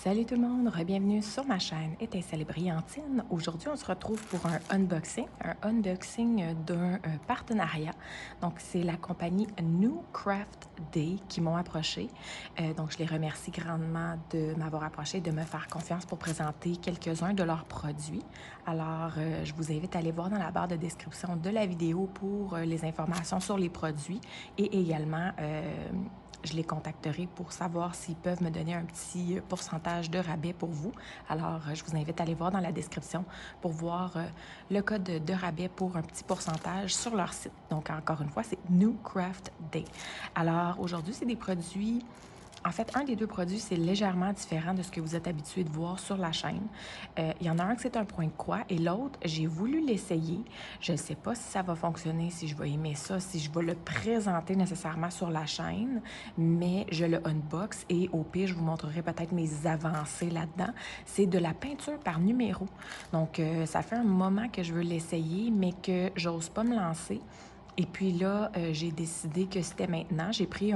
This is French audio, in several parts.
Salut tout le monde, bienvenue sur ma chaîne Étincelle Brillantine. Aujourd'hui, on se retrouve pour un unboxing d'un partenariat. Donc, c'est la compagnie New Craft Day qui m'ont approché. Donc, je les remercie grandement de m'avoir approché et de me faire confiance pour présenter quelques-uns de leurs produits. Alors, je vous invite à aller voir dans la barre de description de la vidéo pour les informations sur les produits et également je les contacterai pour savoir s'ils peuvent me donner un petit pourcentage de rabais pour vous. Alors, je vous invite à aller voir dans la description pour voir le code de rabais pour un petit pourcentage sur leur site. Donc, encore une fois, c'est New Craft Day. Alors, aujourd'hui, c'est des produits. En fait, un des deux produits, c'est légèrement différent de ce que vous êtes habitué de voir sur la chaîne. Il y en a un que c'est un point de croix et l'autre, j'ai voulu l'essayer. Je ne sais pas si ça va fonctionner, si je vais aimer ça, si je vais le présenter nécessairement sur la chaîne, mais je le unbox et au pire, je vous montrerai peut-être mes avancées là-dedans. C'est de la peinture par numéro. Donc, ça fait un moment que je veux l'essayer, mais que j'ose pas me lancer. Et puis là, j'ai décidé que c'était maintenant. J'ai pris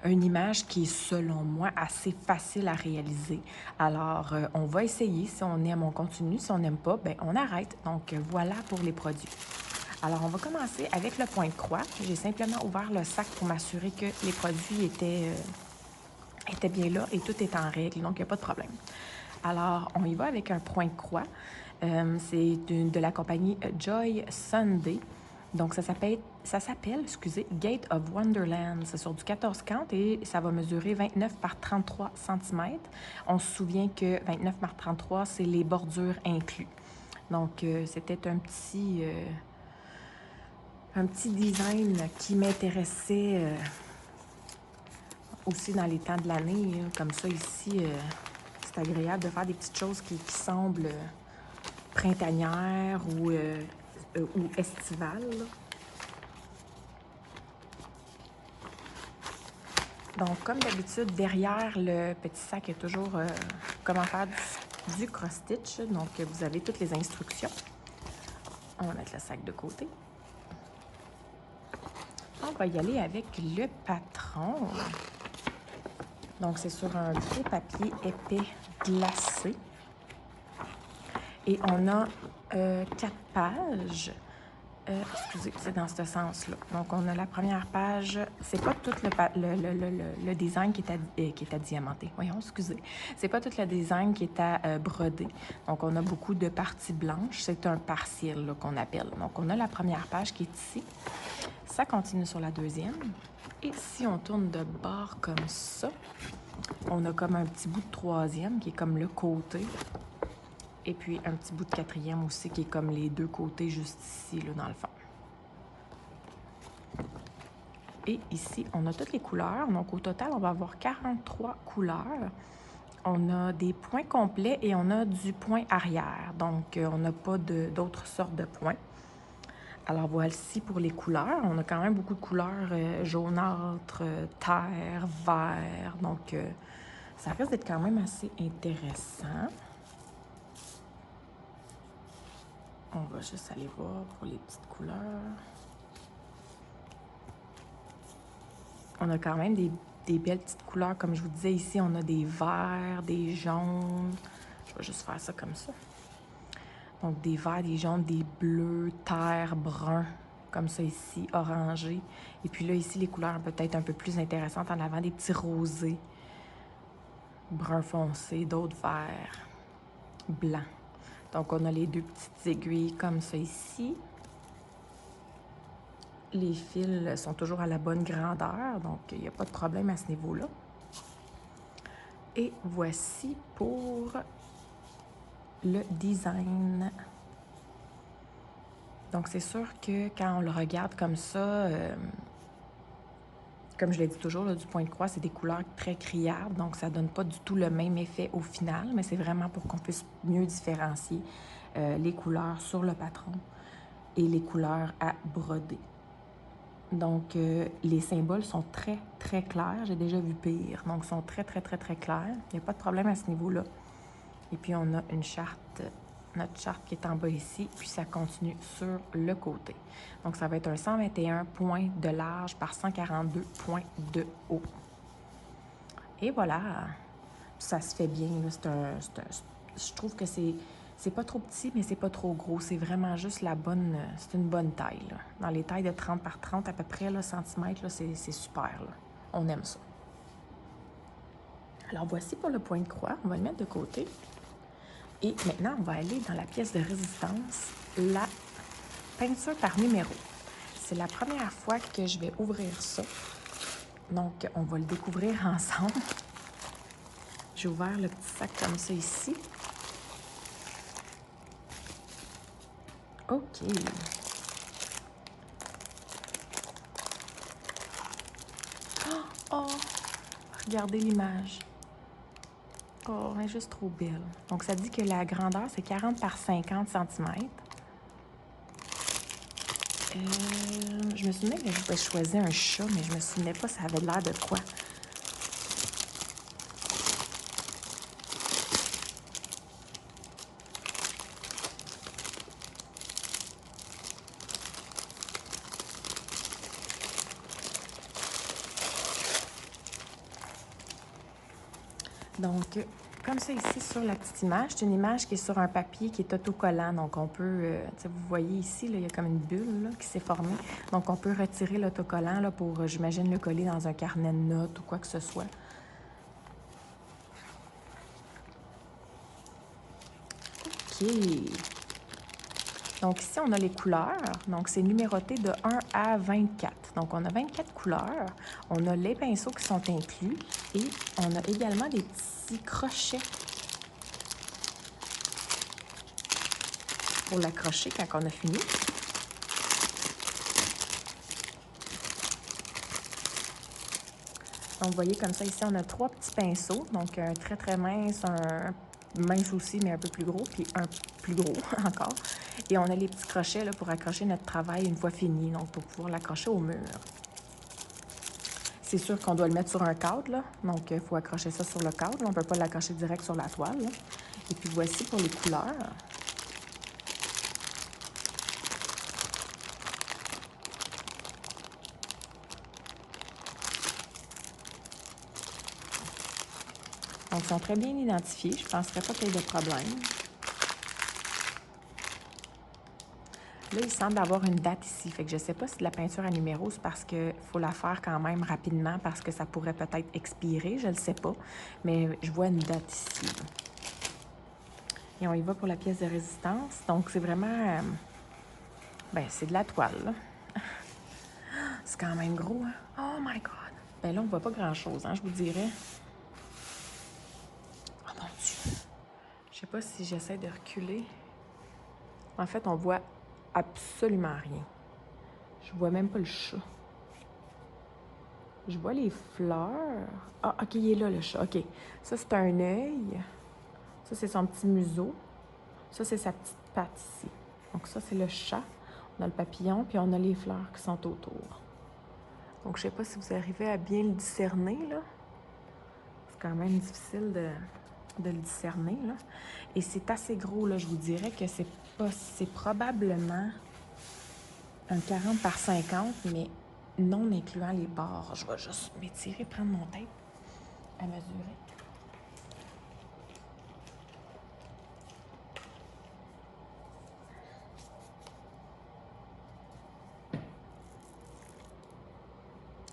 une image qui est, selon moi, assez facile à réaliser. Alors, on va essayer. Si on aime, on continue. Si on n'aime pas, ben on arrête. Donc, voilà pour les produits. Alors, on va commencer avec le point de croix. J'ai simplement ouvert le sac pour m'assurer que les produits étaient bien là et tout est en règle. Donc, il n'y a pas de problème. Alors, on y va avec un point de croix. C'est de la compagnie Joy Sunday. Donc, ça s'appelle, Gate of Wonderland. C'est sur du 14 count et ça va mesurer 29 par 33 cm. On se souvient que 29 par 33, c'est les bordures inclus. Donc, c'était un petit design qui m'intéressait aussi dans les temps de l'année. Comme ça, ici, c'est agréable de faire des petites choses qui semblent printanières ou estivales. Donc, comme d'habitude, derrière le petit sac, il y a toujours comment faire du cross-stitch. Donc, vous avez toutes les instructions. On va mettre le sac de côté. On va y aller avec le patron. Donc, c'est sur un gros papier épais glacé. Et on a 4 pages. Excusez, c'est dans ce sens-là. Donc, on a la première page. C'est pas tout le design qui est à diamanter. Voyons, excusez. C'est pas tout le design qui est à broder. Donc, on a beaucoup de parties blanches. C'est un partiel qu'on appelle. Donc, on a la première page qui est ici. Ça continue sur la deuxième. Et si on tourne de bord comme ça, on a comme un petit bout de troisième qui est comme le côté. Et puis, un petit bout de quatrième aussi, qui est comme les deux côtés juste ici, là, dans le fond. Et ici, on a toutes les couleurs. Donc, au total, on va avoir 43 couleurs. On a des points complets et on a du point arrière. Donc, on n'a pas d'autres sortes de points. Alors, voici pour les couleurs. On a quand même beaucoup de couleurs jaunâtres, terre, vert. Donc, ça risque d'être quand même assez intéressant. On va juste aller voir pour les petites couleurs. On a quand même des belles petites couleurs. Comme je vous disais, ici, on a des verts, des jaunes. Je vais juste faire ça comme ça. Donc, des verts, des jaunes, des bleus, terre, brun, comme ça ici, orangé. Et puis là, ici, les couleurs peut-être un peu plus intéressantes en avant, des petits rosés, brun foncé, d'autres verts, blancs. Donc, on a les deux petites aiguilles comme ça ici. Les fils sont toujours à la bonne grandeur, donc il n'y a pas de problème à ce niveau-là. Et voici pour le design. Donc, c'est sûr que quand on le regarde comme ça, comme je l'ai dit toujours, là, du point de croix, c'est des couleurs très criardes, donc ça donne pas du tout le même effet au final, mais c'est vraiment pour qu'on puisse mieux différencier les couleurs sur le patron et les couleurs à broder. Donc, les symboles sont très, très clairs. J'ai déjà vu pire. Donc, ils sont très, très, très, très clairs. Il n'y a pas de problème à ce niveau-là. Et puis, on a une charte, notre charte qui est en bas ici, puis ça continue sur le côté. Donc, ça va être un 121 points de large par 142 points de haut. Et voilà! ça se fait bien. Je trouve que c'est pas trop petit, mais c'est pas trop gros. C'est vraiment juste la bonne... c'est une bonne taille, là. Dans les tailles de 30 par 30 à peu près, là, centimètres, là, c'est super, là. On aime ça. Alors, voici pour le point de croix. On va le mettre de côté. Et maintenant, on va aller dans la pièce de résistance, la peinture par numéro. C'est la première fois que je vais ouvrir ça. Donc, on va le découvrir ensemble. J'ai ouvert le petit sac comme ça ici. OK. Oh! Regardez l'image. Oh, elle est juste trop belle. Donc, ça dit que la grandeur, c'est 40 par 50 cm. Je me souvenais que je pouvais choisir un chat, mais je me souvenais pas ça avait l'air de quoi. Donc, comme ça ici sur la petite image, c'est une image qui est sur un papier qui est autocollant. Donc, on peut, vous voyez ici, là, il y a comme une bulle là, qui s'est formée. Donc, on peut retirer l'autocollant là, pour, j'imagine, le coller dans un carnet de notes ou quoi que ce soit. OK. Donc, ici, on a les couleurs. Donc, c'est numéroté de 1 à 24. Donc, on a 24 couleurs. On a les pinceaux qui sont inclus. Et on a également des petits crochets pour l'accrocher quand on a fini. Donc, vous voyez comme ça, ici, on a 3 petits pinceaux. Donc, un très, très mince, un mince aussi, mais un peu plus gros, puis un plus gros encore. Et on a les petits crochets là, pour accrocher notre travail une fois fini, donc pour pouvoir l'accrocher au mur. C'est sûr qu'on doit le mettre sur un cadre, là. Donc, il faut accrocher ça sur le cadre. On ne peut pas l'accrocher direct sur la toile, là. Et puis, voici pour les couleurs. Donc, ils sont très bien identifiés. Je ne penserais pas qu'il y ait de problème. Là, il semble avoir une date ici. Fait que je ne sais pas si de la peinture à numéro, c'est parce qu'il faut la faire quand même rapidement parce que ça pourrait peut-être expirer. Je ne le sais pas. Mais je vois une date ici, là. Et on y va pour la pièce de résistance. Donc, c'est vraiment... ben, c'est de la toile, là. C'est quand même gros, hein? Oh my God! Ben là, on ne voit pas grand-chose, hein, je vous dirais. Oh mon Dieu! Je sais pas si j'essaie de reculer. En fait, on voit absolument rien. Je vois même pas le chat. Je vois les fleurs. Ah, OK, il est là, le chat. OK. Ça, c'est un œil. Ça, c'est son petit museau. Ça, c'est sa petite patte ici. Donc, ça, c'est le chat. On a le papillon, puis on a les fleurs qui sont autour. Donc, je sais pas si vous arrivez à bien le discerner, là. C'est quand même difficile de le discerner, là. Et c'est assez gros, là. Je vous dirais que c'est probablement un 40 par 50, mais non incluant les bords. Je vais juste m'étirer, prendre mon tape à mesurer.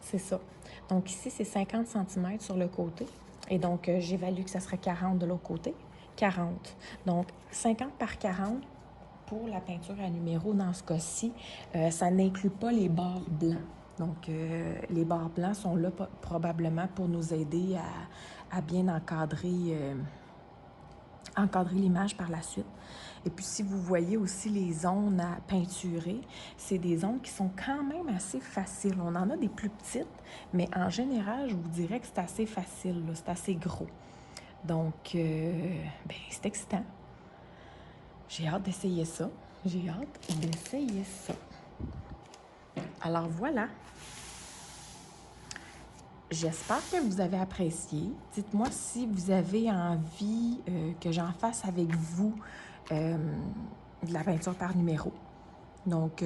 C'est ça. Donc ici, c'est 50 cm sur le côté. Et donc, j'évalue que ça serait 40 de l'autre côté. 40. Donc, 50 par 40 pour la peinture à numéro dans ce cas-ci, ça n'inclut pas les bords blancs. Donc, les bords blancs sont là probablement pour nous aider à bien encadrer l'image par la suite. Et puis, si vous voyez aussi les zones à peinturer, c'est des zones qui sont quand même assez faciles. On en a des plus petites, mais en général, je vous dirais que c'est assez facile, c'est assez gros. Donc, ben, c'est excitant. J'ai hâte d'essayer ça. J'ai hâte d'essayer ça. Alors, voilà. J'espère que vous avez apprécié. Dites-moi si vous avez envie que j'en fasse avec vous de la peinture par numéro. Donc,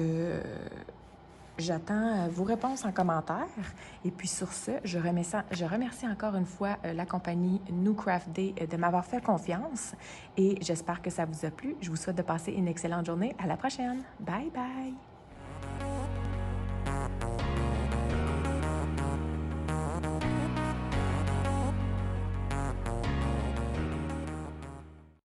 J'attends vos réponses en commentaire. Et puis sur ce, je remercie encore une fois la compagnie New Craft Day de m'avoir fait confiance et j'espère que ça vous a plu. Je vous souhaite de passer une excellente journée. À la prochaine. Bye bye.